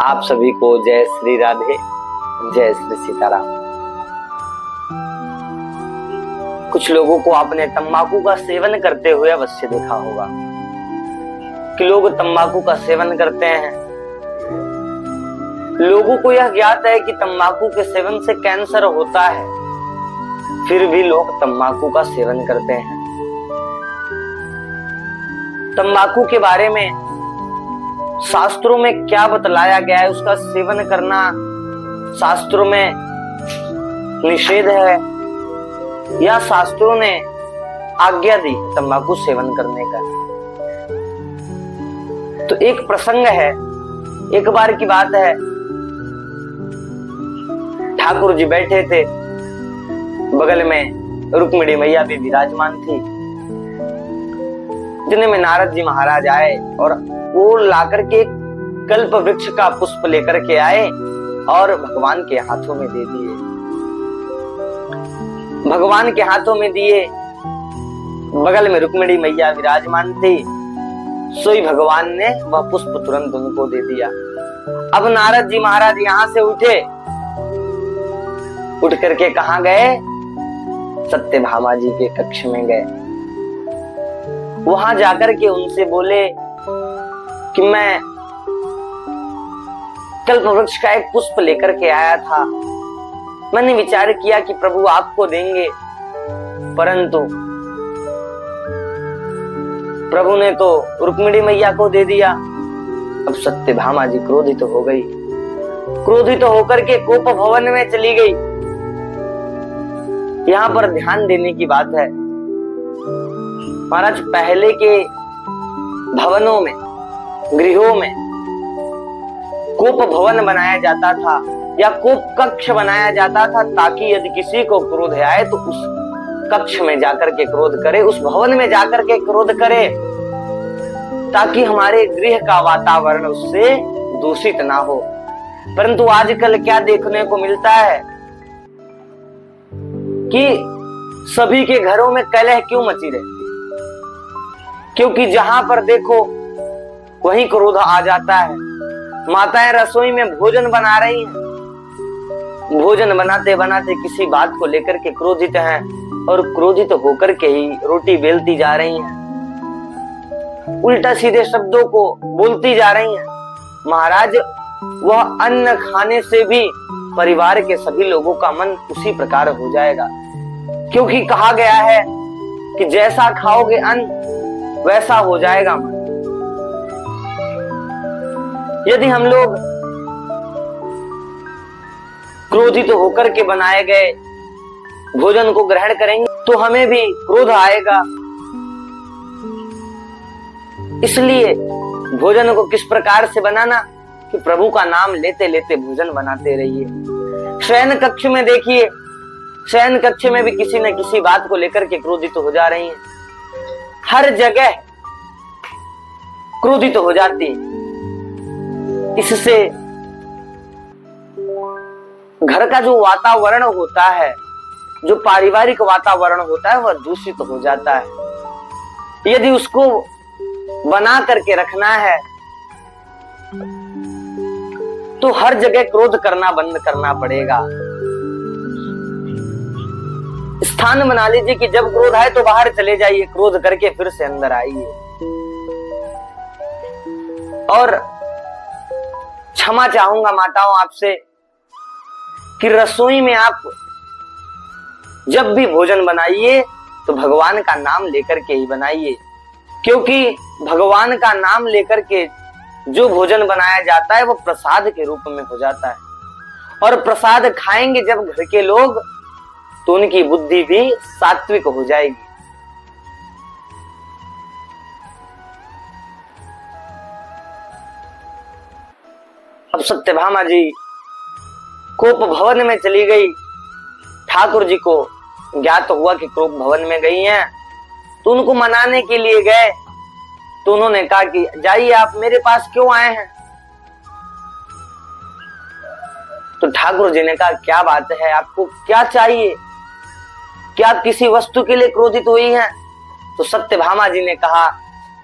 आप सभी को जय श्री राधे, जय श्री सीताराम। कुछ लोगों को आपने तंबाकू का सेवन करते हुए अवश्य देखा होगा कि लोग तंबाकू का सेवन करते हैं। लोगों को यह ज्ञात है कि तंबाकू के सेवन से कैंसर होता है, फिर भी लोग तंबाकू का सेवन करते हैं। तंबाकू के बारे में शास्त्रों में क्या बतलाया गया है, उसका सेवन करना शास्त्रों में निषेध है या शास्त्रों ने आज्ञा दी तंबाकू सेवन करने का। तो एक प्रसंग है, एक बार की बात है, ठाकुर जी बैठे थे, बगल में रुक्मिणी मैया भी विराजमान थी। इतने में नारद जी महाराज आए और वो लाकर के कल्प वृक्ष का पुष्प लेकर के आए और भगवान के हाथों में दे दिए। भगवान के हाथों में दिए, बगल में रुक्मिणी मैया विराजमान थी, सोई भगवान ने वह पुष्प तुरंत उनको दे दिया। अब नारद जी महाराज यहां से उठे, उठ करके कहां गए? सत्यभामा जी के कक्ष में गए। वहां जाकर के उनसे बोले कि मैं कल्प वृक्ष का एक पुष्प लेकर के आया था। मैंने विचार किया कि प्रभु आपको देंगे, परंतु प्रभु ने तो रुक्मिणी मैया को दे दिया। अब सत्यभामा जी क्रोधित हो गई, क्रोधित होकर के कोप भवन में चली गई। यहां पर ध्यान देने की बात है महाराज, पहले के भवनों में, गृहों में कोप भवन बनाया जाता था या कोप कक्ष बनाया जाता था, ताकि यदि किसी को क्रोध आए तो उस कक्ष में जाकर के क्रोध करे, उस भवन में जाकर के क्रोध करे, ताकि हमारे गृह का वातावरण उससे दूषित ना हो। परंतु आजकल क्या देखने को मिलता है कि सभी के घरों में कलह क्यों मची रहती है? क्योंकि जहां पर देखो वहीं क्रोध आ जाता है। माताएं रसोई में भोजन बना रही हैं, भोजन बनाते बनाते किसी बात को लेकर के क्रोधित हैं और क्रोधित होकर के ही रोटी बेलती जा रही हैं, उल्टा सीधे शब्दों को बोलती जा रही हैं। महाराज, वह अन्न खाने से भी परिवार के सभी लोगों का मन उसी प्रकार हो जाएगा, क्योंकि कहा गया है कि जैसा खाओगे अन्न वैसा हो जाएगा मन। यदि हम लोग क्रोधित होकर के बनाए गए भोजन को ग्रहण करेंगे तो हमें भी क्रोध आएगा। इसलिए भोजन को किस प्रकार से बनाना कि प्रभु का नाम लेते लेते भोजन बनाते रहिए। शयन कक्ष में देखिए, शयन कक्ष में भी किसी न किसी बात को लेकर के क्रोधित हो जा रही हैं, हर जगह क्रोधित हो जाती है। इससे घर का जो वातावरण होता है, जो पारिवारिक वातावरण होता है, वह दूषित हो जाता है। यदि उसको बना करके रखना है तो हर जगह क्रोध करना बंद करना पड़ेगा। स्थान बना लीजिए कि जब क्रोध आए तो बाहर चले जाइए, क्रोध करके फिर से अंदर आइए। और क्षमा चाहूंगा माताओं आपसे कि रसोई में आप जब भी भोजन बनाइए तो भगवान का नाम लेकर के ही बनाइए, क्योंकि भगवान का नाम लेकर के जो भोजन बनाया जाता है वो प्रसाद के रूप में हो जाता है। और प्रसाद खाएंगे जब घर के लोग तो उनकी बुद्धि भी सात्विक हो जाएगी। अब सत्यभामा जी कोप भवन में चली गई। ठाकुर जी को ज्ञात हुआ कि कोप भवन में गई हैं, तो उनको मनाने के लिए गए। तो उन्होंने कहा कि जाइए, आप मेरे पास क्यों आए हैं? तो ठाकुर जी ने कहा, क्या बात है, आपको क्या चाहिए? क्या आप किसी वस्तु के लिए क्रोधित हुई हैं? तो सत्यभामा जी ने कहा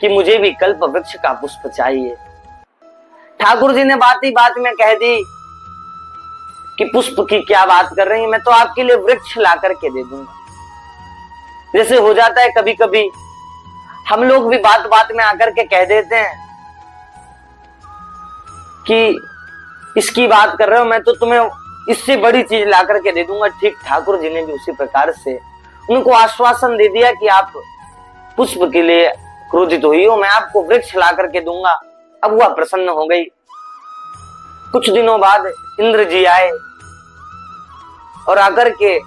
कि मुझे भी कल्प वृक्ष का पुष्प चाहिए। ठाकुर जी ने बात ही बात में कह दी कि पुष्प की क्या बात कर रही हैं, मैं तो आपके लिए वृक्ष ला करके दे दूंगा। जैसे हो जाता है कभी कभी हम लोग भी बात बात में आकर के कह देते हैं कि इसकी बात कर रहे हो, मैं तो तुम्हें इससे बड़ी चीज ला करके दे दूंगा। ठीक ठाकुर जी ने भी उसी प्रकार से उनको आश्वासन दे दिया कि आप पुष्प के लिए क्रोधित हुई हो, मैं आपको वृक्ष ला करके दूंगा। अब वह प्रसन्न हो गई। कुछ दिनों बाद इंद्र जी आए और आकर के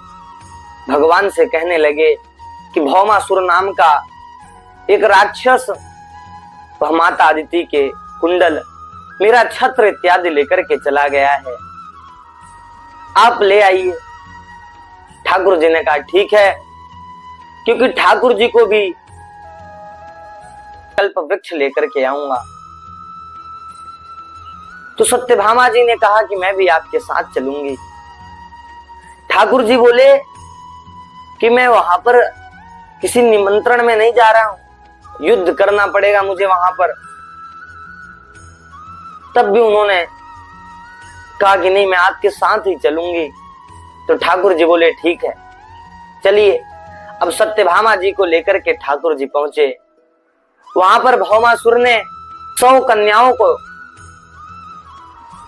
भगवान से कहने लगे कि भौमासुर नाम का एक राक्षस वह माता अदिति के कुंडल, मेरा छत्र इत्यादि लेकर के चला गया है, आप ले आइए। ठाकुर जी ने कहा ठीक है, क्योंकि ठाकुर जी को भी कल्प वृक्ष लेकर के आऊंगा। तो सत्यभामा जी ने कहा कि मैं भी आपके साथ चलूंगी। ठाकुर जी बोले कि मैं वहां पर किसी निमंत्रण में नहीं जा रहा हूं, युद्ध करना पड़ेगा मुझे वहां पर। तब भी उन्होंने कहा कि नहीं, मैं आपके साथ ही चलूंगी। तो ठाकुर जी बोले ठीक है चलिए। अब सत्यभामा जी को लेकर के ठाकुर जी पहुंचे। वहां पर भौमासुर ने 100 कन्याओं को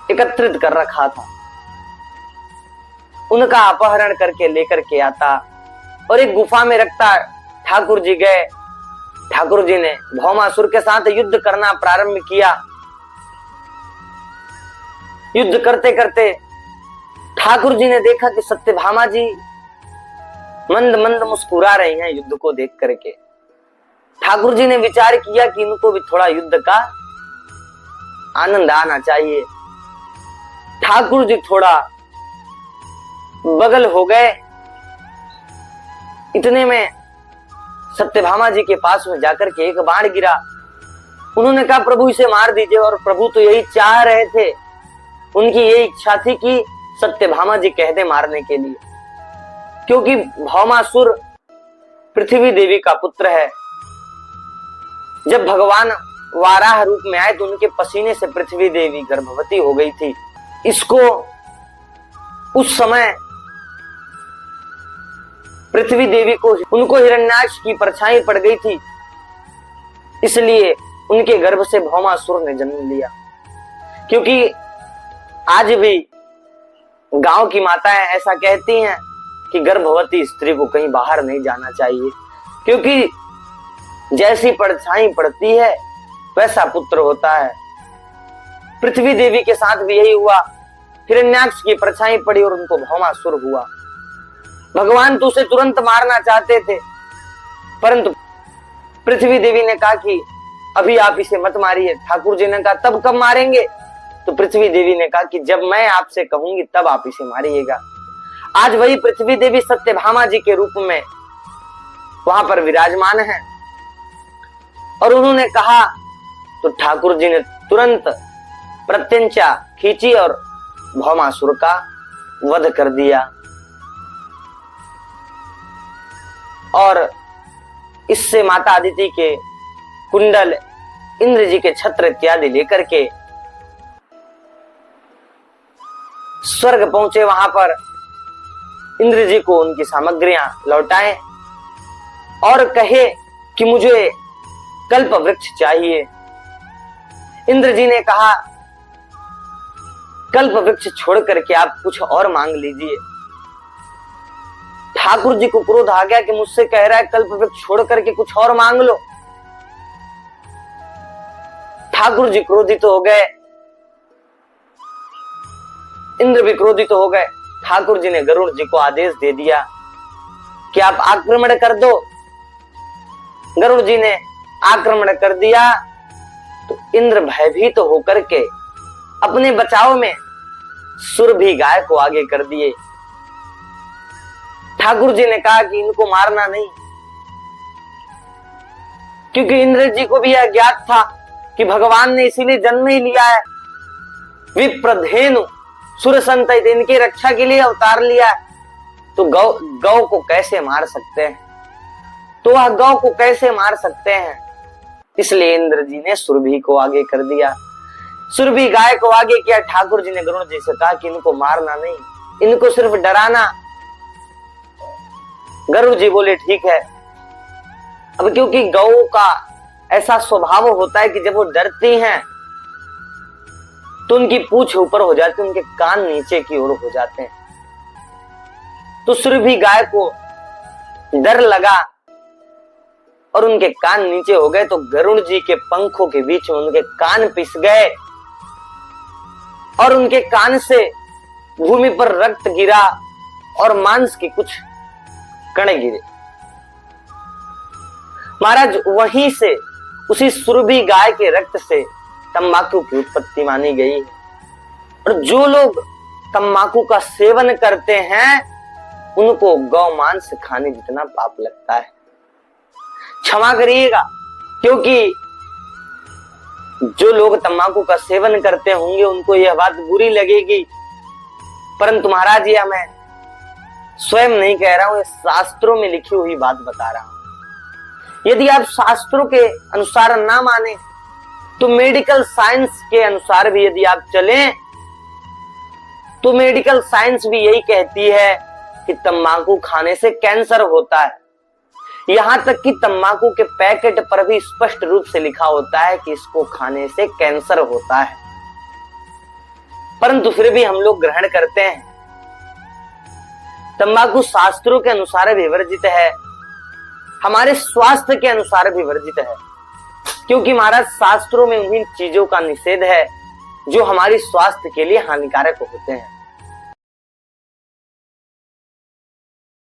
एकत्रित कर रखा था, उनका अपहरण करके लेकर के आता और एक गुफा में रखता। ठाकुर जी गए, ठाकुर जी ने भौमासुर के साथ युद्ध करना प्रारंभ किया। युद्ध करते करते ठाकुर जी ने देखा कि सत्यभामा जी मंद मंद मुस्कुरा रही हैं युद्ध को देख करके। ठाकुर जी ने विचार किया कि इनको भी थोड़ा युद्ध का आनंद आना चाहिए। ठाकुर जी थोड़ा बगल हो गए। इतने में सत्यभामा जी के पास में जाकर के एक बाण गिरा। उन्होंने कहा प्रभु इसे मार दीजिए, और प्रभु तो यही चाह रहे थे, उनकी यही इच्छा थी कि सत्यभामा जी कह दे मारने के लिए, क्योंकि भौमासुर पृथ्वी देवी का पुत्र है। जब भगवान वाराह रूप में आए तो उनके पसीने से पृथ्वी देवी गर्भवती हो गई थी। इसको उस समय पृथ्वी देवी को उनको हिरण्याक्ष की परछाई पड़ गई थी, इसलिए उनके गर्भ से भौमासुर ने जन्म लिया। क्योंकि आज भी गांव की माताएं ऐसा कहती हैं कि गर्भवती स्त्री को कहीं बाहर नहीं जाना चाहिए, क्योंकि जैसी परछाई पड़ती है वैसा पुत्र होता है। पृथ्वी देवी के साथ भी यही हुआ, हिरण्याक्ष की परछाई पड़ी और उनको भौमासुर हुआ। भगवान तो उसे तुरंत मारना चाहते थे, परंतु पृथ्वी देवी ने कहा कि अभी आप इसे मत मारिए। ठाकुर जी ने कहा तब कब मारेंगे? तो पृथ्वी देवी ने कहा कि जब मैं आपसे कहूंगी तब आप इसे मारिएगा। आज वही पृथ्वी देवी सत्यभामा जी के रूप में वहां पर विराजमान है, और उन्होंने कहा तो ठाकुर जी ने तुरंत प्रत्यंचा खींची और भौमासुर का वध कर दिया। और इससे माता अदिति के कुंडल, इंद्र जी के छत्र इत्यादि लेकर के स्वर्ग पहुंचे। वहां पर इंद्र जी को उनकी सामग्रियां लौटाएं और कहे कि मुझे कल्प वृक्ष चाहिए। इंद्र जी ने कहा कल्प वृक्ष छोड़ करके आप कुछ और मांग लीजिए। ठाकुर जी को क्रोध आ गया कि मुझसे कह रहा है कल्प वृक्ष छोड़ करके कुछ और मांग लो। ठाकुर जी क्रोधित हो गए, इंद्र भी क्रोधित हो गए। ठाकुर जी ने गरुड़ जी को आदेश दे दिया कि आप आक्रमण कर दो। गरुड़ जी ने आक्रमण कर दिया तो इंद्र भयभीत तो होकर के अपने बचाव में सुरभि गाय को आगे कर दिए। ठाकुर जी ने कहा कि इनको मारना नहीं, क्योंकि इंद्र जी को भी यह ज्ञात था कि भगवान ने इसीलिए जन्म ही लिया है, विप्रधेनु सुर संतत इनकी रक्षा के लिए अवतार लिया है। तो गौ को कैसे मार सकते हैं, तो वह गौ को कैसे मार सकते हैं, इसलिए इंद्र जी ने सुरभि को आगे कर दिया। सुरभि गाय को आगे किया। ठाकुर जी ने गरुड़ जी से कहा कि इनको मारना नहीं, इनको सिर्फ डराना। गरुड़ जी बोले ठीक है। अब क्योंकि गौ का ऐसा स्वभाव होता है कि जब वो डरती हैं तो उनकी पूंछ ऊपर हो जाती है, उनके कान नीचे की ओर हो जाते हैं। तो सुरभि गाय को डर लगा और उनके कान नीचे हो गए, तो गरुड़ जी के पंखों के बीच में उनके कान पिस गए और उनके कान से भूमि पर रक्त गिरा और मांस के कुछ कण गिरे। महाराज वहीं से, उसी सुरभि गाय के रक्त से तंबाकू की उत्पत्ति मानी गई है। और जो लोग तंबाकू का सेवन करते हैं उनको गौ मांस खाने जितना पाप लगता है। क्षमा करिएगा, क्योंकि जो लोग तंबाकू का सेवन करते होंगे उनको यह बात बुरी लगेगी, परंतु महाराज यह मैं स्वयं नहीं कह रहा हूं, ये शास्त्रों में लिखी हुई बात बता रहा हूं। यदि आप शास्त्रों के अनुसार ना माने तो मेडिकल साइंस के अनुसार भी यदि आप चलें तो मेडिकल साइंस भी यही कहती है कि तंबाकू खाने से कैंसर होता है। यहां तक कि तंबाकू के पैकेट पर भी स्पष्ट रूप से लिखा होता है कि इसको खाने से कैंसर होता है, परंतु फिर भी हम लोग ग्रहण करते हैं। तंबाकू शास्त्रों के अनुसार भी वर्जित है, हमारे स्वास्थ्य के अनुसार भी वर्जित है, क्योंकि महाराज शास्त्रों में उन्हीं चीजों का निषेध है जो हमारी स्वास्थ्य के लिए हानिकारक होते हैं।